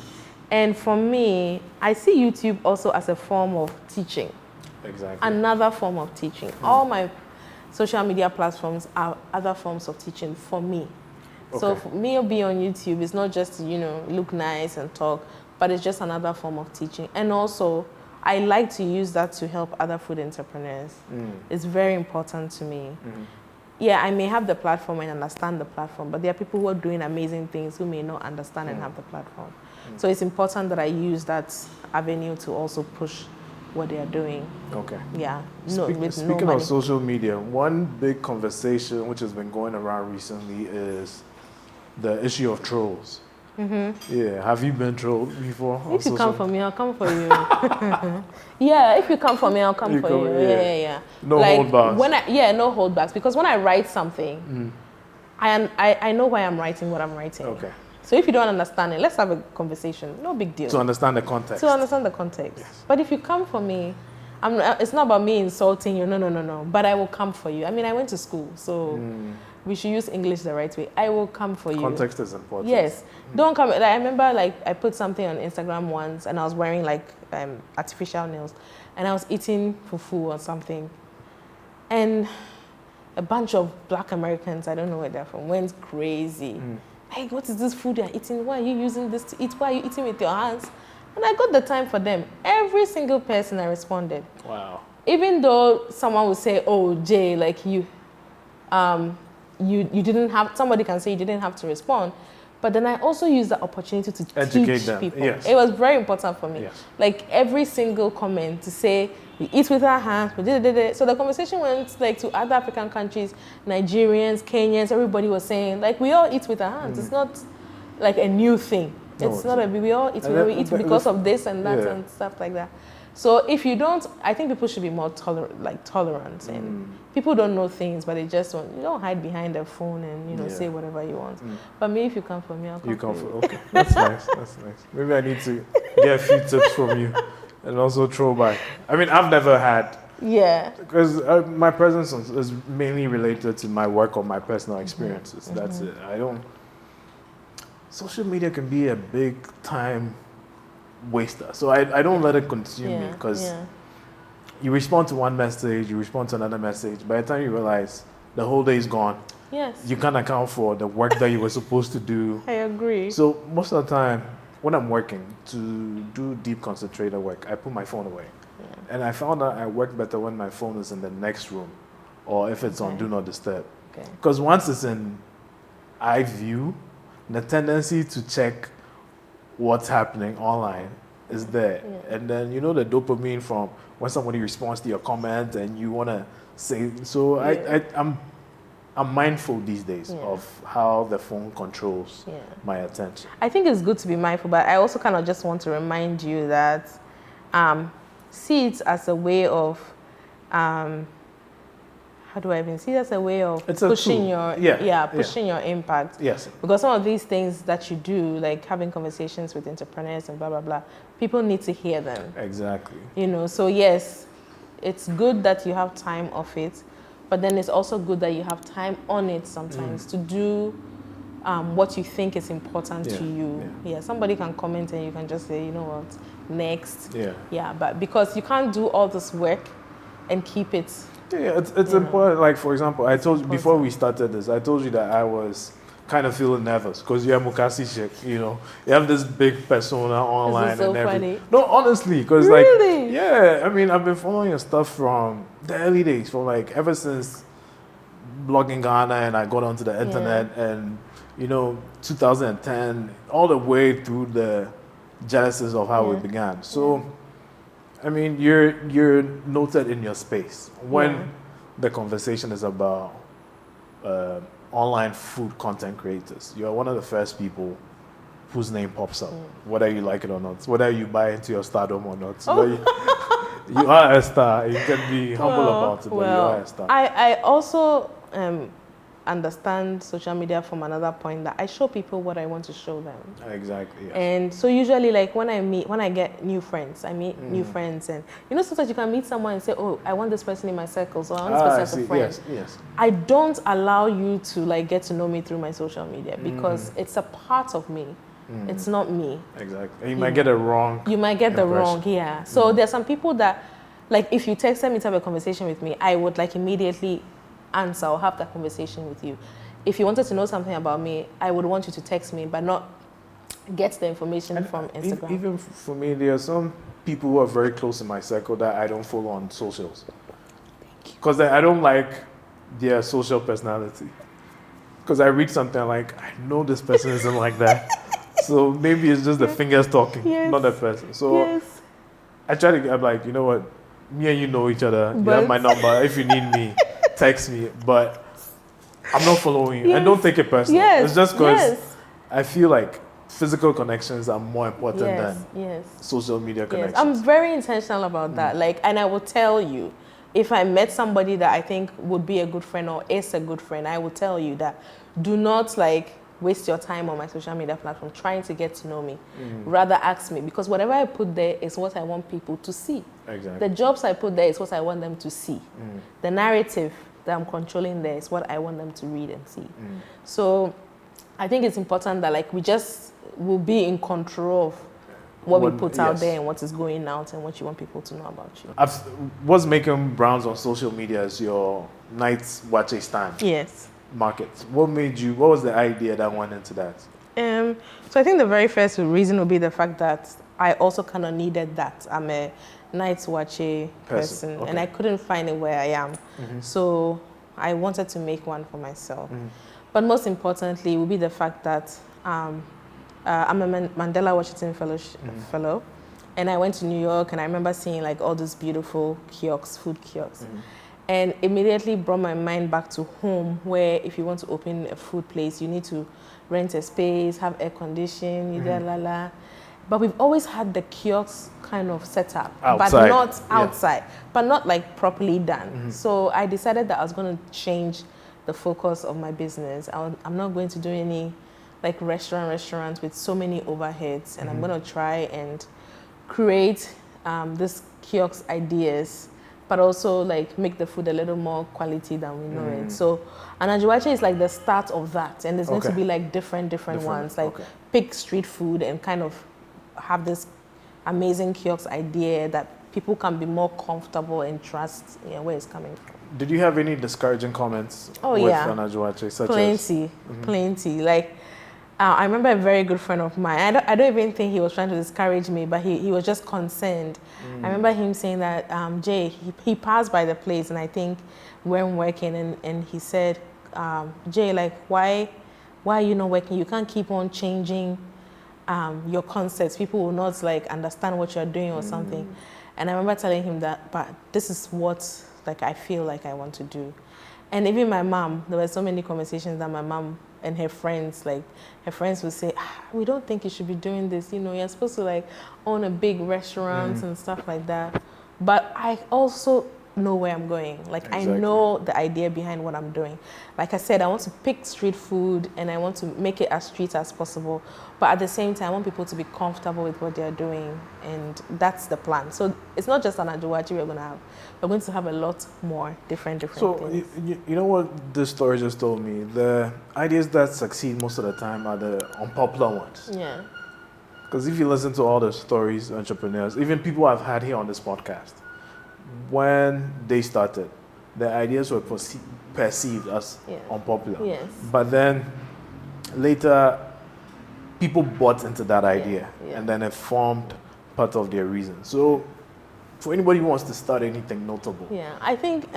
And for me, I see YouTube also as a form of teaching. Exactly. Another form of teaching. All my social media platforms are other forms of teaching for me. Okay. So for me, being on YouTube is not just to, look nice and talk, but it's just another form of teaching. And also, I like to use that to help other food entrepreneurs. It's very important to me. Yeah, I may have the platform and understand the platform, but there are people who are doing amazing things who may not understand and have the platform. So it's important that I use that avenue to also push what they are doing. Okay. Yeah. Speaking of social media, one big conversation which has been going around recently is the issue of trolls. Yeah, have you been trolled before? If you come for me, I'll come for you. Yeah, if you come for me, I'll come for you. Yeah. No holdbacks. No holdbacks. Because when I write something, I know why I'm writing what I'm writing. Okay. So if you don't understand it, let's have a conversation. No big deal. To understand the context. Yes. But if you come for me, it's not about me insulting you. No. But I will come for you. I mean, I went to school, so we should use English the right way. I will come for you. Context is important. Yes. Don't come. I remember, I put something on Instagram once, and I was wearing artificial nails, and I was eating fufu or something, and a bunch of Black Americans, I don't know where they're from, went crazy. Like, what is this food you're eating? Why are you using this to eat? Why are you eating with your hands? And I got the time for them. Every single person I responded. Wow. Even though someone would say, oh, Jay, you didn't have, somebody can say you didn't have to respond. But then I also used the opportunity to educate people. Yes. It was very important for me. Yes. Every single comment to say, we eat with our hands. So the conversation went to other African countries, Nigerians, Kenyans, everybody was saying, we all eat with our hands. It's not a new thing. It's not we all eat, we eat because of this and that and stuff like that. So if you don't, I think people should be more tolerant. And people don't know things, but they just you don't hide behind a phone and, say whatever you want. But me, if you come for me, I'll come for you. Okay, that's nice, that's nice. Maybe I need to get a few tips from you and also throw back. I mean, I've never had. Yeah. Because my presence is mainly related to my work or my personal experiences. That's it. Social media can be a big time waster. So I don't let it consume me because you respond to one message, you respond to another message. By the time you realize the whole day is gone, you can't account for the work that you were supposed to do. I agree. So most of the time, when I'm working, to do deep concentrated work, I put my phone away. And I found that I work better when my phone is in the next room or if it's on Do Not Disturb. Because once it's in eye view, the tendency to check what's happening online is there. And then the dopamine from when somebody responds to your comment and you want to say, so I'm mindful these days of how the phone controls my attention. I think it's good to be mindful, but I also kind of just want to remind you that see it as a way of how do I even see it as a way of pushing your your impact. Yes. Because some of these things that you do, like having conversations with entrepreneurs and blah blah blah, people need to hear them. Exactly. So yes, it's good that you have time off it, but then it's also good that you have time on it sometimes to do what you think is important to you. Somebody can comment and you can just say, you know what, next. But because you can't do all this work and keep it. It's important. Like, for example, I told you before we started this, I told you that I was kind of feeling nervous because you're MukaseChic, you have this big persona online. This is so funny. No, honestly, because really? I mean, I've been following your stuff from the early days, from ever since blogging Ghana and I got onto the internet and 2010 all the way through the genesis of how it began. So, I mean, you're noted in your space when the conversation is about online food content creators. You're one of the first people whose name pops up, whether you like it or not, whether you buy into your stardom or not. You are a star. You can be humble about it, but you are a star. I also understand social media from another point, that I show people what I want to show them. Exactly. Yes. And so usually, like when I get new friends, I meet new friends, and sometimes you can meet someone and say, "Oh, I want this person in my circle, so I want this person as a friend." Yes. I don't allow you to like get to know me through my social media because it's a part of me. It's not me. Exactly. And you might get it wrong. You might get the wrong, yeah. So there's some people that, like, if you texted me to have a conversation with me, I would like immediately answer or have that conversation with you. If you wanted to know something about me, I would want you to text me, but not get the information from Instagram. Even for me, there are some people who are very close in my circle that I don't follow on socials. Because I don't like their social personality. Because I read something like, I know this person isn't like that. So maybe it's just the fingers talking, not the person. So I try to, I'm like, you know what, me and you know each other. You have my number. If you need me, text me. But I'm not following you. And don't take it personal. It's just because I feel like physical connections are more important than social media connections. I'm very intentional about that. Like, and I will tell you, if I met somebody that I think would be a good friend or is a good friend, I will tell you that do not like waste your time on my social media platform trying to get to know me. Rather ask me, because whatever I put there is what I want people to see. Exactly. The jobs I put there is what I want them to see. The narrative that I'm controlling there is what I want them to read and see. So I think it's important that like we just will be in control of what we put out there and what is going out and what you want people to know about you. What's making Browns on social media is your night watch stand. Yes. Market. What was the idea that went into that? So I think the very first reason would be the fact that I also kind of needed that. I'm a night watcher person and I couldn't find it where I am. So I wanted to make one for myself. But most importantly would be the fact that I'm a Mandela Washington fellow, and I went to New York and I remember seeing like all these beautiful kiosks, food kiosks. And immediately brought my mind back to home, where if you want to open a food place, you need to rent a space, have air conditioning, But we've always had the kiosks kind of set up, but not outside, but not like properly done. So I decided that I was going to change the focus of my business. I'm not going to do any like restaurants with so many overheads, and I'm going to try and create this kiosk ideas, but also like make the food a little more quality than we know it. So Anajuwache is like the start of that, and there's going to be like different ones, like pick street food and kind of have this amazing kiosk idea that people can be more comfortable and trust where it's coming from. Did you have any discouraging comments with Anajuwache? Plenty. Like I remember a very good friend of mine. I don't even think he was trying to discourage me, but he was just concerned. I remember him saying that, Jay, he passed by the place, and I think when working, and he said, Jay, like, why are you not working? You can't keep on changing your concepts. People will not like understand what you're doing or something. And I remember telling him that, but this is what like I feel like I want to do. And even my mom, there were so many conversations that my mom and her friends would say, we don't think you should be doing this. You're supposed to like own a big restaurant and stuff like that. But I also know where I'm going. Like I know the idea behind what I'm doing. Like I said, I want to pick street food and I want to make it as street as possible. But at the same time, I want people to be comfortable with what they're doing, and that's the plan. So it's not just an Anajuwache we're going to have. We're going to have a lot more different things. So you know what this story just told me? The ideas that succeed most of the time are the unpopular ones. Yeah. Because if you listen to all the stories, entrepreneurs, even people I've had here on this podcast, when they started, the ideas were perceived as unpopular. Yes. But then later, people bought into that idea, and then it formed part of their reason. So for anybody who wants to start anything notable. Yeah, I think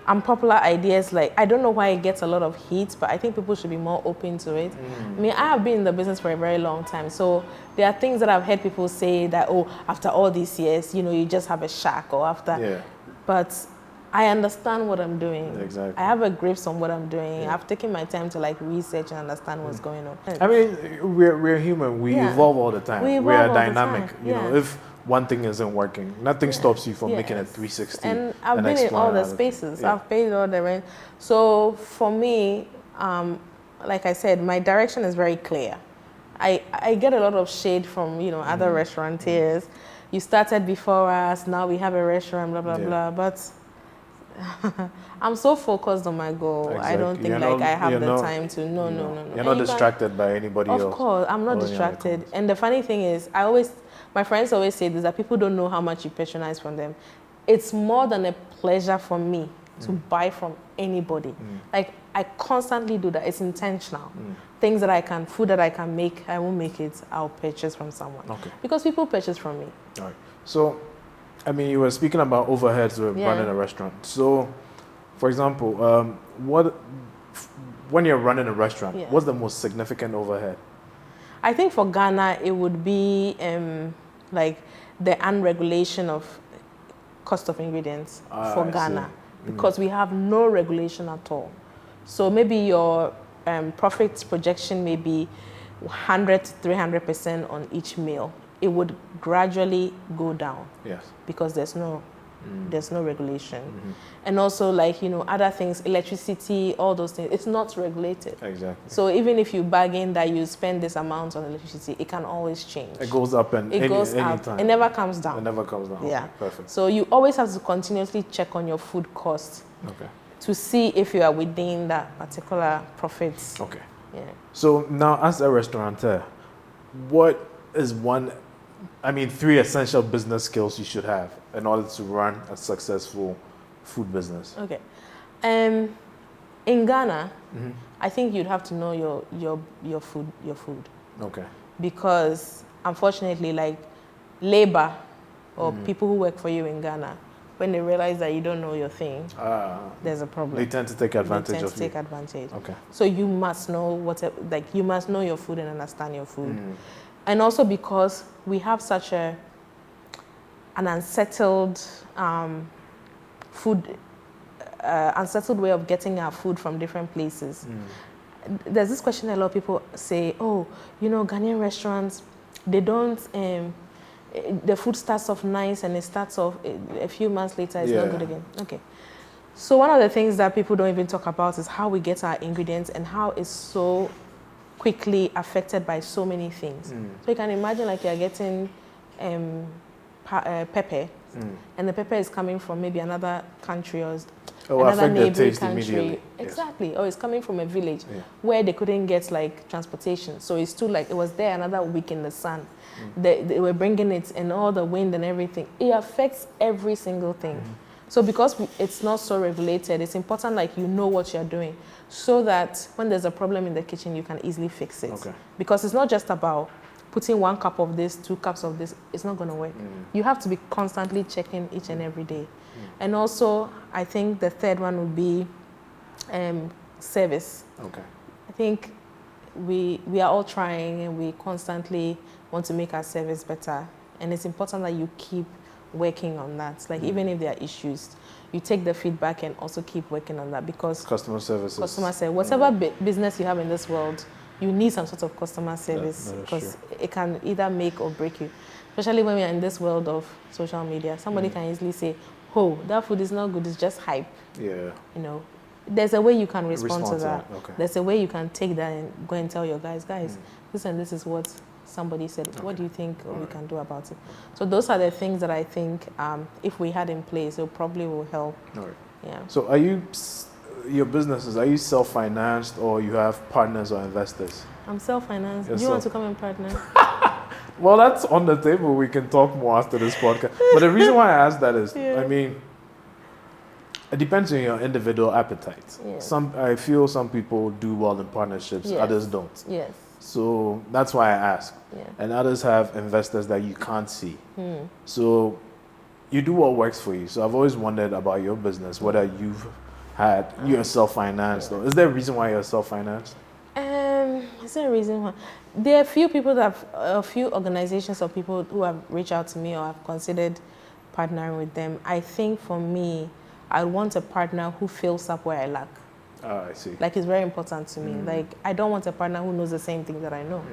unpopular ideas, like, I don't know why it gets a lot of heat, but I think people should be more open to it. I mean, I have been in the business for a very long time, so there are things that I've heard people say that, oh, after all these years, you know, you just have a shack, or after. Yeah. But I understand what I'm doing. Exactly. I have a grasp on what I'm doing. Yeah. I've taken my time to like research and understand what's going on. I mean, we're human. We evolve all the time. We are dynamic. You know, if one thing isn't working, nothing stops you from making it 360. And I've been in all the spaces. I've paid all the rent. So for me, like I said, my direction is very clear. I get a lot of shade from, you know, other restaurateurs. You started before us, now we have a restaurant, blah, blah, blah. But I'm so focused on my goal. Exactly. I don't think I have the time to, no. You're not distracted by anybody else. Of course, I'm not distracted. And the funny thing is, my friends always say this, that people don't know how much you patronize from them. It's more than a pleasure for me to buy from anybody. Like, I constantly do that. It's intentional. Things that I can, food that I can make, I won't make it, I'll purchase from someone. Okay. Because people purchase from me. All right. So, I mean, you were speaking about overheads with running a restaurant. So, for example, when you're running a restaurant, what's the most significant overhead? I think for Ghana, it would be like the unregulation of cost of ingredients for Ghana, because we have no regulation at all. So maybe your profit projection may be 100 to 300% on each meal. It would gradually go down. Yes. Because there's no regulation. And also, like, you know, other things, electricity, all those things, it's not regulated. Exactly. So even if you bargain that you spend this amount on electricity, it can always change. It goes up and it goes up. Time. It never comes down. It never comes down. Yeah. Okay, perfect. So you always have to continuously check on your food costs. Okay. To see if you are within that particular profits. Okay. Yeah. So now, as a restaurateur, what is three essential business skills you should have in order to run a successful food business? Okay. In Ghana, I think you'd have to know your food. Okay. Because unfortunately, like, labor or people who work for you in Ghana, when they realize that you don't know your thing, there's a problem. They tend to take advantage of you. Okay. So you must know you must know your food and understand your food. And also because we have such an unsettled unsettled way of getting our food from different places. There's this question a lot of people say, oh, you know, Ghanaian restaurants, they don't, the food starts off nice and it starts off a few months later, it's not good again. Okay. So one of the things that people don't even talk about is how we get our ingredients and how it's so quickly affected by so many things. So you can imagine, like, you're getting pepper, and the pepper is coming from maybe another country or another neighboring country. Exactly. Yes. Or it's coming from a village where they couldn't get, like, transportation. So it's too, like, it was there another week in the sun. They were bringing it, and all the wind and everything. It affects every single thing. So because it's not so regulated, it's important, like, you know what you're doing, so that when there's a problem in the kitchen, you can easily fix it. Okay. Because it's not just about putting 1 cup of this, 2 cups of this. It's not going to work. You have to be constantly checking each and every day. And also, I think the third one would be service. Okay. I think we are all trying, and we constantly want to make our service better. And it's important that you keep working on that. Like, even if there are issues, you take the feedback and also keep working on that, because customer service, whatever business you have in this world, you need some sort of customer service, because it can either make or break you. Especially when we are in this world of social media, somebody can easily say, oh, that food is not good, it's just hype. Yeah. You know, there's a way you can respond to that. Okay. There's a way you can take that and go and tell your guys, this and this is what somebody said. Okay. What do you think we can do about it? So those are the things that I think if we had in place, it probably will help. All right. Yeah. So are your businesses, are you self-financed, or you have partners or investors? I'm self-financed. Do you want to come and partner? Well, that's on the table. We can talk more after this podcast. But the reason why I asked that is, I mean, it depends on your individual appetite. Yeah. I feel some people do well in partnerships, others don't. Yes. So that's why I ask. Yeah. And others have investors that you can't see. So you do what works for you. So I've always wondered about your business, whether you've had you are self-financed? Or is there a reason why you're self-financed? Is there a reason why? There are a few organizations or people who have reached out to me or have considered partnering with them. I think for me, I want a partner who fills up where I lack. I see. Like, it's very important to me. Like, I don't want a partner who knows the same thing that I know,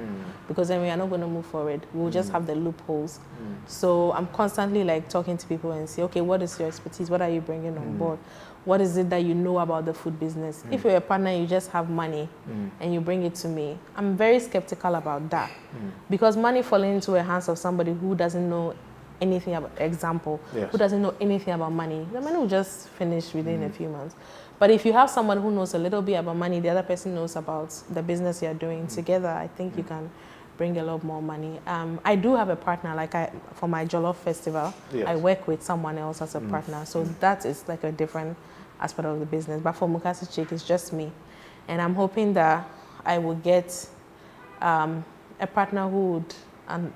because then we are not going to move forward. We'll just have the loopholes. So I'm constantly like talking to people and say, okay, what is your expertise? What are you bringing on board? What is it that you know about the food business? If you're a partner, you just have money and you bring it to me. I'm very skeptical about that, because money falling into the hands of somebody who doesn't know anything about, who doesn't know anything about money, the money will just finish within a few months. But if you have someone who knows a little bit about money, the other person knows about the business you're doing together, I think you can bring a lot more money. I do have a partner, like for my Jollof festival, I work with someone else as a partner. So that is like a different aspect of the business. But for MukaseChic, it's just me. And I'm hoping that I will get a partner who would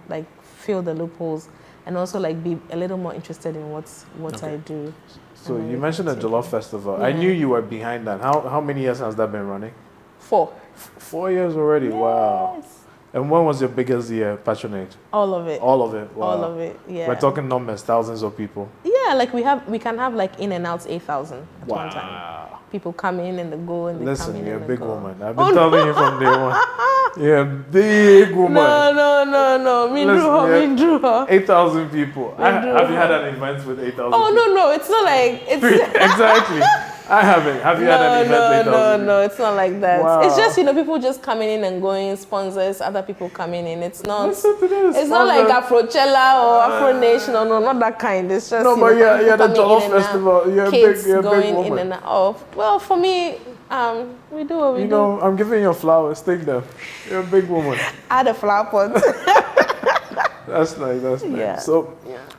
like fill the loopholes and also like be a little more interested in what I do. So you mentioned the Jollof Festival. I knew you were behind that. How many years has that been running? 4. 4 years already. Yes. Wow. And when was your biggest year patronage? All of it. All of it. Wow. All of it. Yeah. We're talking numbers, thousands of people. Yeah, like we can have like in and out 8,000 at one time. People come in and they go and they Listen, come in. you're and a big go. woman. I've been telling you from day one. You're a big woman. No. Me drew her. 8,000 people. Have you had an event with 8,000 Oh, people? no. It's not like it's Exactly. I haven't. Have you had an event with 8,000 No, it's not like that. Wow. It's just, people just coming in and going, sponsors, other people coming in. It's not. Listen to this. It's not like Afrochella or Afro Nation. No, not that kind. It's just No, but you're the Jollof Festival. You're a big going woman. in and out. Well, for me, we do what we do. You know, I'm giving you flowers. Take them. You're a big woman. Add a flower pot. That's nice. That's nice. Yeah. So,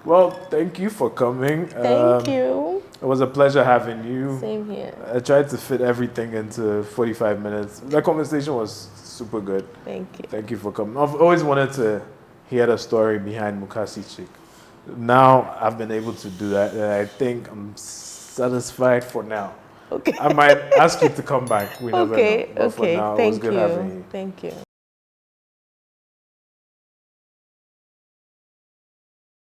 well, thank you for coming. Thank you. It was a pleasure having you. Same here. I tried to fit everything into 45 minutes. The conversation was super good. Thank you. Thank you for coming. I've always wanted to hear the story behind MukaseChic. Now I've been able to do that, and I think I'm satisfied for now. Okay. I might ask you to come back. We never know. But for Okay. now, it was Thank good you. having you. Thank you.